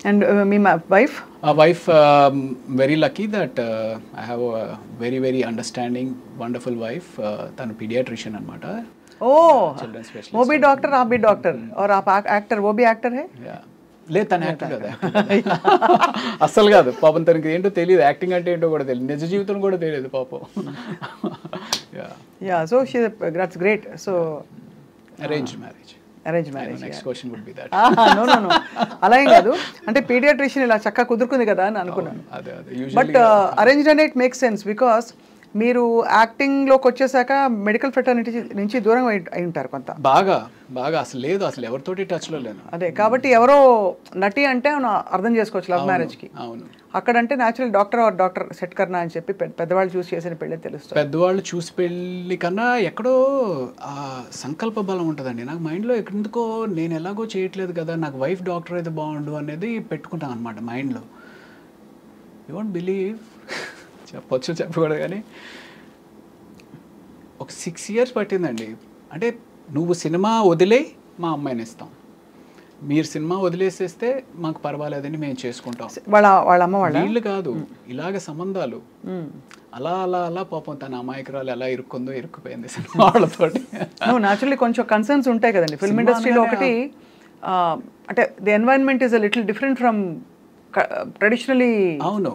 And me wife? Wife, very lucky that I have a very very understanding, wonderful wife. Tanu pediatrician anamata. Oh, Children specialist. वो भी doctor, आप भी doctor, और आप actor, वो भी एक्टर है? Yeah. లేదు తను యాక్టర్ కదా, అస్సలు కాదు పాపం. తనకి ఏంటో తెలియదు, యాక్టింగ్ అంటే ఏంటో కూడా తెలియదు, నిజ జీవితం కూడా తెలియదు పాపం. Yeah, so she, that's great. So arranged marriage. Arrange marriage. Next question would be that. No no no, అలా ఏం కాదు. అంటే పీడియాట్రిషియన్ ఇలా చక్కగా కుదురుకుంది కదా అని అనుకున్నాను. అదే అదే బట్ అరేంజ్డ్ అంటే ఇట్ మేక్స్ సెన్స్, బికాస్ మీరు యాక్టింగ్లోకి వచ్చేసాక మెడికల్ ఫ్రెటర్నిటీ నుంచి దూరం అయి ఉంటారు కొంత. బాగా బాగా అసలు లేదు, అసలు ఎవరితోటి టచ్లో లేను. అదే కాబట్టి ఎవరో నటి అంటే అర్థం చేసుకోవచ్చు లవ్ మ్యారేజ్కి. అవును, అక్కడంటే natural doctor or doctor set కర్నా అని చెప్పి పెద్దవాళ్ళు చూసి చేసిన పెళ్ళే తెలుస్తుంది. పెద్దవాళ్ళు చూసి పెళ్ళి కన్నా ఎక్కడో సంకల్ప బలం ఉంటుందండి. నాకు మైండ్లో ఎందుకో నేను ఎలాగో చేయట్లేదు కదా, నాకు వైఫ్ డాక్టర్ అయితే బాగుండు అనేది పెట్టుకుంటాను అనమాట మైండ్లో. యూ వోంట్ బిలీవ్, చెప్పొచ్చు చెప్పకూడదు కానీ ఒక 6 years పట్టిందండి. అంటే నువ్వు సినిమా వదిలే మా అమ్మాయిని ఇస్తాం, మీరు సినిమా వదిలేసేస్తే మాకు పర్వాలేదని మేము చేసుకుంటాం. వాళ్ళ అమ్మ వాళ్ళ వీళ్ళు కాదు, ఇలాగ సంబంధాలు అలా అలా అలా పాపం తన అమాయకురాలు ఎలా ఇరుక్కుపోయింది సినిమా వాళ్ళతోటి. న్యాచురల్లీ కొంచెం కన్సర్న్స్ ఉంటాయి కదండి ఫిల్మ్ ఇండస్ట్రీలో. ఒకటి అంటే the environment is a little different from traditionally. అవును,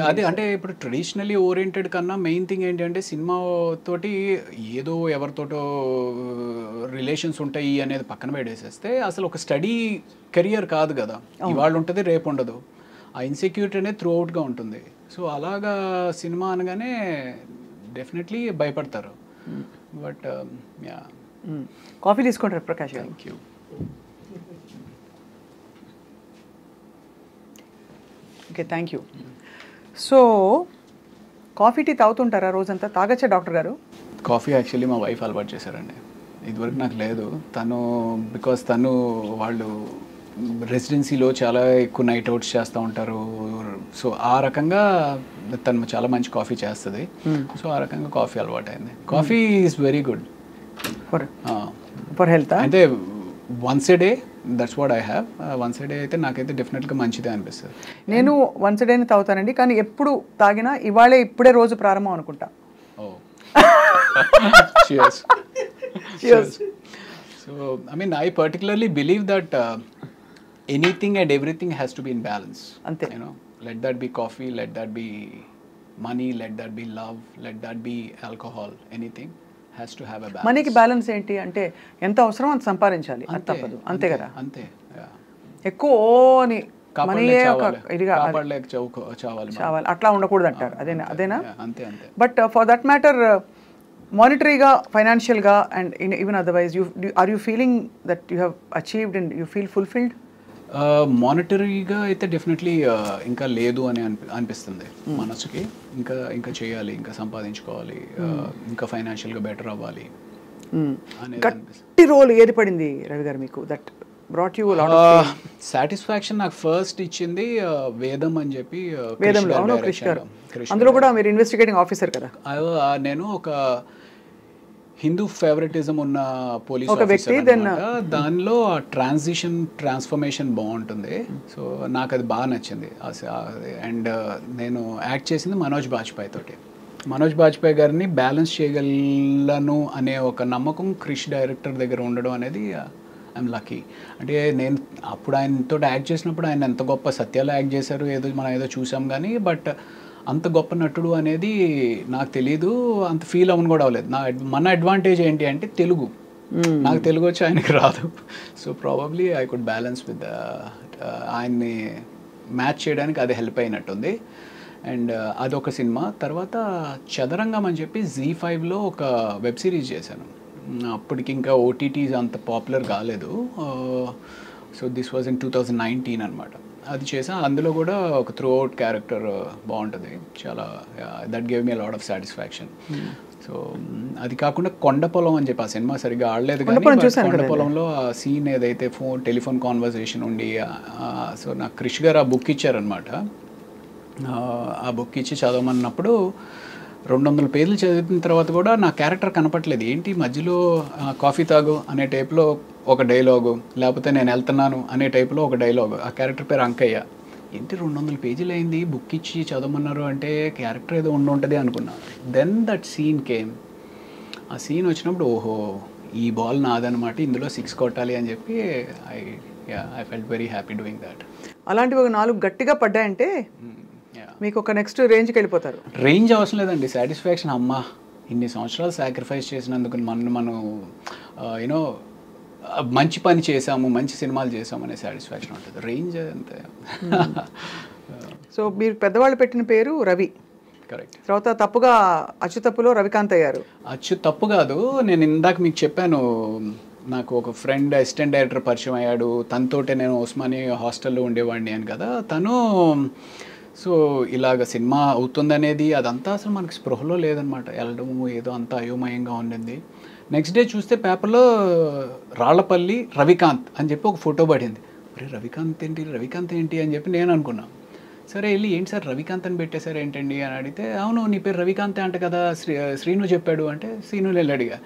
అదే అంటే ఇప్పుడు ట్రెడిషనలీ ఓరియంటెడ్ కన్నా మెయిన్ థింగ్ ఏంటంటే సినిమా తోటి ఏదో ఎవరితోటో రిలేషన్స్ ఉంటాయి అనేది పక్కన పెట్టేసేస్తే అసలు ఒక స్టడీ కెరియర్ కాదు కదా. ఇవాళ ఉంటుంది, రేపు ఉండదు. ఆ ఇన్సెక్యూరిటీ అనేది త్రూ అవుట్గా ఉంటుంది. సో అలాగా సినిమా అనగానే డెఫినెట్లీ భయపడతారు. But yeah. కాఫీ తీసుకుంటారు Prakash? Thank you. Okay, thank you. So coffee tea తాగుతుంటారా రోజంతా? తాగచ్చా డాక్టర్ గారు? కాఫీ యాక్చువల్లీ మా వైఫ్ అలవాటు చేశారండి, ఇదివరకు నాకు లేదు. బికాస్ తను వాళ్ళు రెసిడెన్సీలో చాలా ఎక్కువ నైట్ అవుట్స్ చేస్తూ ఉంటారు. సో ఆ రకంగా తను చాలా మంచి కాఫీ చేస్తుంది. సో ఆ రకంగా కాఫీ అలవాటు అయింది. Coffee is very good for health. అంటే once a day, that's what I have. Once a day అయితే నాకైతే డెఫినెట్గా మంచిదే అనిపిస్తుంది. నేను వన్స్ ఏ డేనే తాగుతానండి, కానీ ఎప్పుడు తాగినా ఇప్పుడే రోజు ప్రారంభం అనుకుంటా. ఓ, cheers. Cheers. So I mean, I particularly believe that anything and everything has to be in balance. Ante. You know, let that be coffee, let that be money, let that be love, let that be alcohol. Anything has to have a balance. మనీకి balance ఏంటి అంటే ఎంత అవసరం అంత సంపాదించాలి, అది తప్పదు. అంతే కదా? అంతే. ఎక్కువ చావాలి అట్లా ఉండకూడదు అంటారు. అదేనా? అంతే అంతే. బట్ ఫర్ దట్ మ్యాటర్ మానిటరీగా, ఫైనాన్షియల్గా and even otherwise are you feeling that you have achieved and you feel fulfilled? మానిటరీగా అయితే డెఫినెట్లీ ఇంకా లేదు అని అనిపిస్తుంది మనసుకి. ఇంకా చేయాలి, ఇంకా సంపాదించుకోవాలి, ఇంకా ఫైనాన్షియల్గా బెటర్ అవ్వాలి అనేది అనిపిస్తుంది. గట్టి రోల్ ఏది పడింది రవి గారు మీకు that brought you lot of satisfaction? నాకు ఫస్ట్ ఇచ్చింది వేదం అని చెప్పి. వేదంలో, అవును, క్రిష్ గారు. అందులో కూడా మీరు ఇన్వెస్టిగేటింగ్ ఆఫీసర్ కదా. నేను ఒక హిందూ ఫేవరెటిజం ఉన్న పోలీస్ వ్యక్తి. దానిలో ట్రాన్స్ఫర్మేషన్ బాగుంటుంది. సో నాకు అది బాగా నచ్చింది. అండ్ నేను యాక్ట్ చేసింది మనోజ్ బాజ్పేయి తోటి. మనోజ్ బాజ్పేయి గారిని బ్యాలెన్స్ చేయగలను అనే ఒక నమ్మకం క్రిష్ డైరెక్టర్ దగ్గర ఉండడం అనేది ఐఎమ్ లక్కీ. అంటే నేను అప్పుడు ఆయనతో యాక్ట్ చేసినప్పుడు ఆయన ఎంత గొప్ప సత్యాలు యాక్ట్ చేశారు మనం ఏదో చూసాం కానీ, బట్ అంత గొప్ప నటుడు అనేది నాకు తెలీదు, అంత ఫీల్ అవ్వను కూడా అవ్వలేదు. మన అడ్వాంటేజ్ ఏంటి అంటే తెలుగు. నాకు తెలుగు వచ్చి ఆయనకి రాదు. So probably I could balance with ఆయన్ని మ్యాచ్ చేయడానికి అది హెల్ప్ అయినట్టుంది. అండ్ అదొక సినిమా. తర్వాత చదరంగం అని చెప్పి Z5లో ఒక వెబ్ సిరీస్ చేశాను. అప్పటికి ఇంకా ఓటీటీస్ అంత పాపులర్ కాలేదు. సో దిస్ వాజ్ ఇన్ 2019 అనమాట. అది చేసా. అందులో కూడా ఒక త్రూ అవుట్ క్యారెక్టర్ బాగుంటుంది చాలా. That gave me lot of satisfaction. So అది కాకుండా కొండపొలం అని చెప్పి ఆ సినిమా సరిగ్గా ఆడలేదు కానీ కొండపొలంలో ఆ సీన్ ఏదైతే టెలిఫోన్ కాన్వర్సేషన్ ఉండి, సో నాకు క్రిష్ గారు ఆ బుక్ ఇచ్చారనమాట. ఆ బుక్ ఇచ్చి చదవమన్నప్పుడు 200 పేజీలు చదివిన తర్వాత కూడా నా క్యారెక్టర్ కనపట్లేదు. ఏంటి మధ్యలో కాఫీ తాగు అనే టైప్లో ఒక డైలాగు, లేకపోతే నేను వెళ్తున్నాను అనే టైప్లో ఒక డైలాగు. ఆ క్యారెక్టర్ పేరు అంకయ్య. ఏంటి 200 పేజీలు అయింది, బుక్ ఇచ్చి చదవమన్నారు అంటే క్యారెక్టర్ ఏదో ఉంటుంది అనుకున్నా. Then that scene came. ఆ సీన్ వచ్చినప్పుడు ఓహో ఈ బాల్ నాదనమాట, ఇందులో 6 కొట్టాలి అని చెప్పి I felt very happy doing that. అలాంటివి ఒక 4 గట్టిగా పడ్డాయంటే మీకు ఒక నెక్స్ట్ రేంజ్కి వెళ్ళిపోతారు. రేంజ్ అవసరం లేదండి, సాటిస్ఫాక్షన్. అమ్మ ఇన్ని సంవత్సరాలు సాక్రిఫైస్ చేసినందుకు మనం యూనో మంచి పని చేసాము, మంచి సినిమాలు చేసాము అనే సాటిస్ఫాక్షన్ ఉంటుంది. రేంజ్ అంతే. సో మీరు పెద్దవాళ్ళు పెట్టిన పేరు రవి. కరెక్ట్. తర్వాత తప్పుగా అచ్చు తప్పులో రవికాంత్ అయ్యారు. అచ్చు తప్పు కాదు, నేను ఇందాక మీకు చెప్పాను, నాకు ఒక ఫ్రెండ్ అసిస్టెంట్ డైరెక్టర్ పరిచయం అయ్యాడు. తనతోటే నేను ఉస్మానియా హాస్టల్లో ఉండేవాడిని అని కదా. తను సో ఇలాగ సినిమా అవుతుందనేది అదంతా అసలు మనకి స్పృహలో లేదనమాట. వెళ్ళడము ఏదో అంతా అయోమయంగా ఉండింది. నెక్స్ట్ డే చూస్తే పేపర్లో రాళ్లపల్లి రవికాంత్ అని చెప్పి ఒక ఫోటో పడింది. అరే రవికాంత్ ఏంటి అని చెప్పి నేను అనుకున్నాను. సరే వెళ్ళి ఏంటి సార్ రవికాంత్ అని పెట్టేశారు ఏంటండి అని అడిగితే, అవును నీ పేరు రవికాంతే అంట కదా, శ్రీను చెప్పాడు అంటే, శ్రీను వెళ్ళి అడిగా,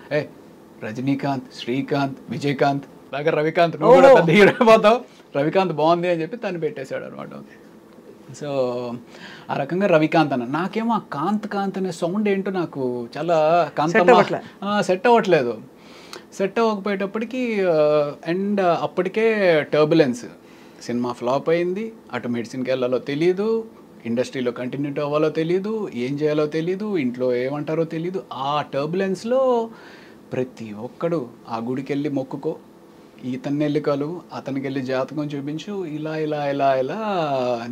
రజనీకాంత్, శ్రీకాంత్, విజయకాంత్ లాగా రవికాంత్, నువ్వు కూడా పెద్ద హీరో అయిపోతావు, రవికాంత్ బాగుంది అని చెప్పి తను పెట్టేశాడు అనమాట. సో ఆ రకంగా రవికాంత్ అన్న. నాకేమో ఆ కాంత్ అనే సౌండ్ ఏంటో నాకు చాలా సెట్ అవ్వట్లేదు. సెట్ అవ్వకపోయేటప్పటికి అండ్ అప్పటికే టర్బులెన్స్, సినిమా ఫ్లాప్ అయింది, అటు మెడిసిన్కి వెళ్ళాలో తెలియదు, ఇండస్ట్రీలో కంటిన్యూటీ అవ్వాలో తెలియదు, ఏం చేయాలో తెలియదు, ఇంట్లో ఏమంటారో తెలియదు. ఆ టర్బులెన్స్లో ప్రతి ఒక్కడు ఆ గుడికి వెళ్ళి మొక్కుకో, ఇతన్ని వెళ్ళి కలు, అతనికి వెళ్ళి జాతకం చూపించు, ఇలా ఇలా ఇలా ఇలా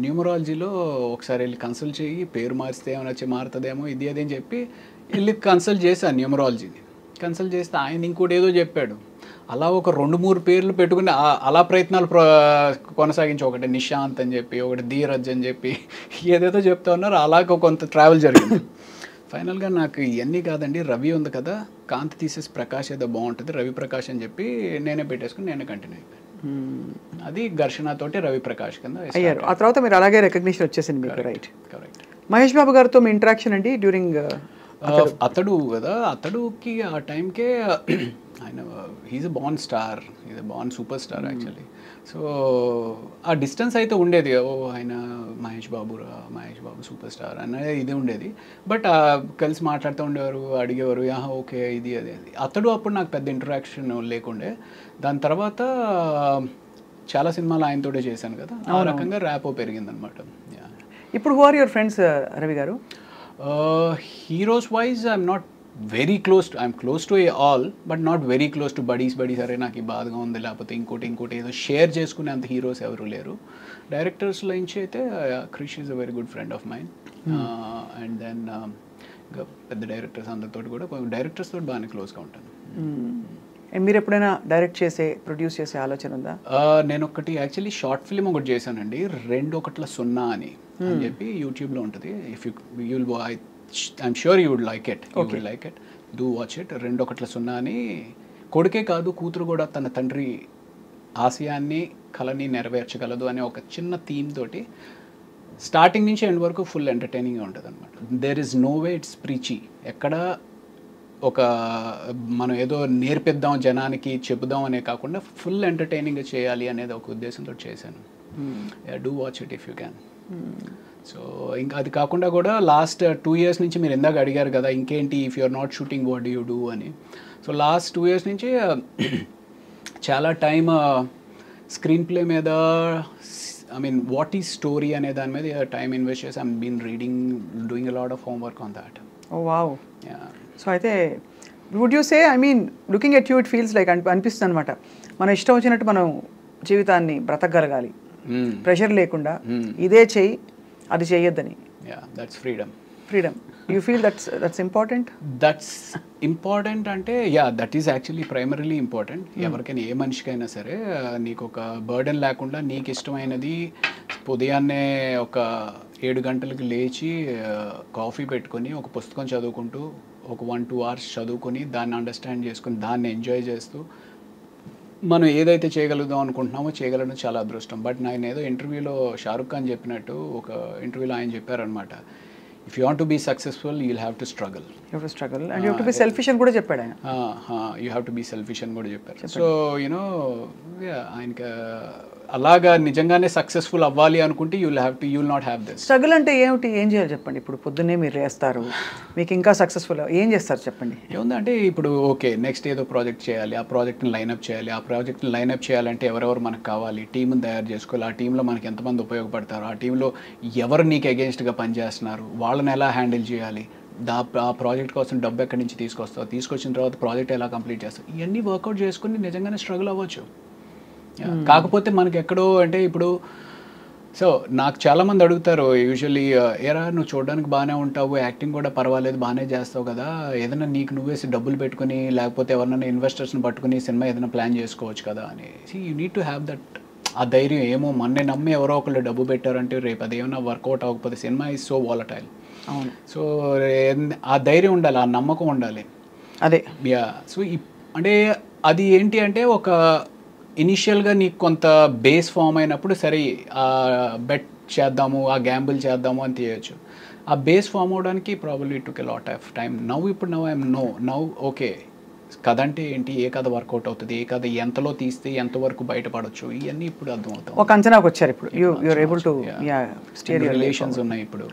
న్యూమరాలజీలో ఒకసారి వెళ్ళి కన్సల్ట్ చేయి, పేరు మారిస్తే ఏమైనా వచ్చి మారుతుందేమో ఇది అదే అని చెప్పి వెళ్ళి కన్సల్ట్ చేశాను న్యూమరాలజీని. కన్సల్ట్ చేస్తే ఆయన ఇంకోటి ఏదో చెప్పాడు. అలా ఒక 2-3 పేర్లు పెట్టుకుని అలా ప్రయత్నాలు కొనసాగించి, ఒకటి నిశాంత్ అని చెప్పి, ఒకటి ధీరజ్ అని చెప్పి ఏదేదో చెప్తా ఉన్నారు. అలాగ కొంత ట్రావెల్ జరిగింది. ఫైనల్గా నాకు ఇవన్నీ కాదండి, రవి ఉంది కదా, కాంతి తీసేసి ప్రకాష్ ఏదో బాగుంటుంది, రవి ప్రకాష్ అని చెప్పి నేనే పెట్టేసుకుని నేనే కంటిన్యూ అయిపోయాను. అది ఘర్షణతోటి రవి ప్రకాష్ కింద అయ్యారు. ఆ తర్వాత మీరు అలాగే రికగ్నిషన్ వచ్చేసింది మీకు. రైట్. కరెక్ట్. మహేష్ బాబు గారితో మీ ఇంటరాక్షన్ అండి డ్యూరింగ్ అతడు కదా, అతడుకి ఆ టైంకే ఆయన he's a born star, he's a born super star actually. So ఆ డిస్టెన్స్ అయితే ఉండేది, ఓ ఆయన మహేష్ బాబు సూపర్ స్టార్ అనేది ఇది ఉండేది. బట్ కలిసి మాట్లాడుతూ ఉండేవారు, అడిగేవారు ఓకే ఇది అదే. అతడు అప్పుడు నాకు పెద్ద ఇంటరాక్షన్ లేకుండే. దాని తర్వాత చాలా సినిమాలు ఆయనతోటే చేశాను కదా, ఆ రకంగా ర్యాపో పెరిగిందనమాట. ఇప్పుడు who are your friends Ravi garu? Heroes wise I'm not very I'm close to all, but not very close to buddies. అరే నాకు ఈ బాధగా ఉంది, లేకపోతే ఇంకోటి ఏదో షేర్ చేసుకునే అంత హీరోస్ ఎవరు లేరు. డైరెక్టర్స్లో నుంచి అయితే Krish is a very good friend of mine. And then ఇంకా పెద్ద డైరెక్టర్స్ అందరితో కూడా, డైరెక్టర్స్ తోటి బాగానే క్లోజ్గా ఉంటాను. మీరు ఎప్పుడైనా డైరెక్ట్ ప్రొడ్యూస్ చేసే ఆలోచన ఉందా? నేను ఒకటి యాక్చువల్లీ షార్ట్ ఫిల్మ్ ఒకటి చేశానండి, 2-1-0 అని చెప్పి యూట్యూబ్లో ఉంటుంది. If you will I'm sure you would like it, you will like it, do watch it. 2-1-0 అని, కొడుకే కాదు కూతురు కూడా తన తండ్రి ఆశయాన్ని కళని నెరవేర్చగలదు అనే ఒక చిన్న థీమ్ తోటి స్టార్టింగ్ నుంచి ఎండ్ వరకు ఫుల్ ఎంటర్టైనింగ్గా ఉంటుంది అనమాట. There is no way it's preachy. ఎక్కడ ఒక మనం ఏదో నేర్పిద్దాం జనానికి చెబుదాం అనే కాకుండా ఫుల్ ఎంటర్టైనింగ్గా చేయాలి అనేది ఒక ఉద్దేశంతో చేశాను. Do watch it if you can. So ఇంకా అది కాకుండా కూడా లాస్ట్ 2 years నుంచి మీరు ఇందాక అడిగారు కదా ఇంకేంటి, if you are not shooting what do you do అని. సో లాస్ట్ 2 years నుంచి చాలా టైం స్క్రీన్ ప్లే మీద, I mean what is story అనే దాని మీద టైం ఇన్వెస్ట్ చేసి I'm been reading, doing a lot of homework on that. Oh wow. So అయితే would you say, I mean looking at you it feels like అనిపిస్తుంది అనమాట, మన ఇష్టం వచ్చినట్టు మనం జీవితాన్ని బ్రతకగలగాలి, ప్రెషర్ లేకుండా, ఇదే చెయ్యి అది చేయొద్దని. That's freedom. You feel that's important? That's important అంటే that is actually primarily important. ఎవరికైనా ఏ మనిషికైనా సరే నీకు ఒక బర్డెన్ లేకుండా నీకు ఇష్టమైనది ఉదయాన్నే ఒక 7 గంటలకు లేచి కాఫీ పెట్టుకొని ఒక పుస్తకం చదువుకుంటూ ఒక 1-2 hours చదువుకొని దాన్ని అండర్స్టాండ్ చేసుకుని దాన్ని ఎంజాయ్ చేస్తూ మనం ఏదైతే చేయగలుగుదాం అనుకుంటున్నామో చేయగలడం చాలా అదృష్టం. బట్ నేను ఏదో ఇంటర్వ్యూలో షారుఖ్ ఖాన్ చెప్పినట్టు, ఒక ఇంటర్వ్యూలో ఆయన చెప్పారనమాట, if you want to be successful you will have to struggle. And you have to be selfish అని కూడా చెప్పాడు ఆయన. You have to be selfish అని కూడా చెప్పారు. సో యూనో ఆయనకి అలాగా నిజంగానే సక్సెస్ఫుల్ అవ్వాలి అనుకుంటే you will not have this. Struggle అంటే ఏమిటి, ఏం చేయాలి చెప్పండి? ఇప్పుడు పొద్దున్నే మీరు వేస్తారు, మీకు ఇంకా సక్సెస్ఫుల్ ఏం చేస్తారు చెప్పండి? ఏముందంటే ఇప్పుడు ఓకే నెక్స్ట్ ఏదో ప్రాజెక్ట్ చేయాలి, ఆ ప్రాజెక్ట్ని లైనప్ చేయాలి. ఆ ప్రాజెక్ట్ని లైనప్ చేయాలంటే ఎవరెవరు మనకు కావాలి, టీంని తయారు చేసుకోవాలి. ఆ టీంలో మనకి ఎంతమంది ఉపయోగపడతారు, ఆ టీంలో ఎవరు నీకు అగెన్స్ట్గా పనిచేస్తున్నారు, వాళ్ళని ఎలా హ్యాండిల్ చేయాలి, ఆ ప్రాజెక్ట్ కోసం డబ్బు ఎక్కడి నుంచి తీసుకొస్తావు, తీసుకొచ్చిన తర్వాత ప్రాజెక్ట్ ఎలా కంప్లీట్ చేస్తావు, ఇవన్నీ వర్కౌట్ చేసుకుని నిజంగానే స్ట్రగుల్ అవ్వచ్చు. కాకపోతే మనకి ఎక్కడో అంటే ఇప్పుడు సో నాకు చాలామంది అడుగుతారు యూజువల్లీ, ఏరా నువ్వు చూడడానికి బాగానే ఉంటావు, యాక్టింగ్ కూడా పర్వాలేదు బాగానే చేస్తావు కదా, ఏదైనా నీకు నువ్వేసి డబ్బులు పెట్టుకుని లేకపోతే ఎవరైనా ఇన్వెస్టర్స్ని పట్టుకుని సినిమా ఏదైనా ప్లాన్ చేసుకోవచ్చు కదా అని. You need to have that ఆ ధైర్యం. ఏమో మొన్నే నమ్మి ఎవరో ఒకళ్ళు డబ్బు పెట్టారంటే రేపు అది ఏమైనా వర్కౌట్ అవ్వకపోతే సినిమా ఈజ్ సో వాలటైల్. అవును. సో ఆ ధైర్యం ఉండాలి, ఆ నమ్మకం ఉండాలి. అదే సో అంటే అది ఏంటి అంటే ఒక ఇనిషియల్గా నీకు కొంత బేస్ ఫామ్ అయినప్పుడు సరే బెట్ చేద్దాము, ఆ గ్యాంబుల్ చేద్దాము అని తీయచ్చు. ఆ బేస్ ఫామ్ అవడానికి probably took a lot of time. ఇప్పుడు ఐఎమ్ నౌ ఓకే కథ అంటే ఏంటి, ఏ కథ వర్కౌట్ అవుతుంది, ఏ కథ ఎంతలో తీస్తే ఎంతవరకు బయటపడవచ్చు, ఇవన్నీ ఇప్పుడు అర్థమవుతాయి. ఒక అంచనాకు వచ్చారు ఇప్పుడు. రిలేషన్స్ ఉన్నాయి ఇప్పుడు.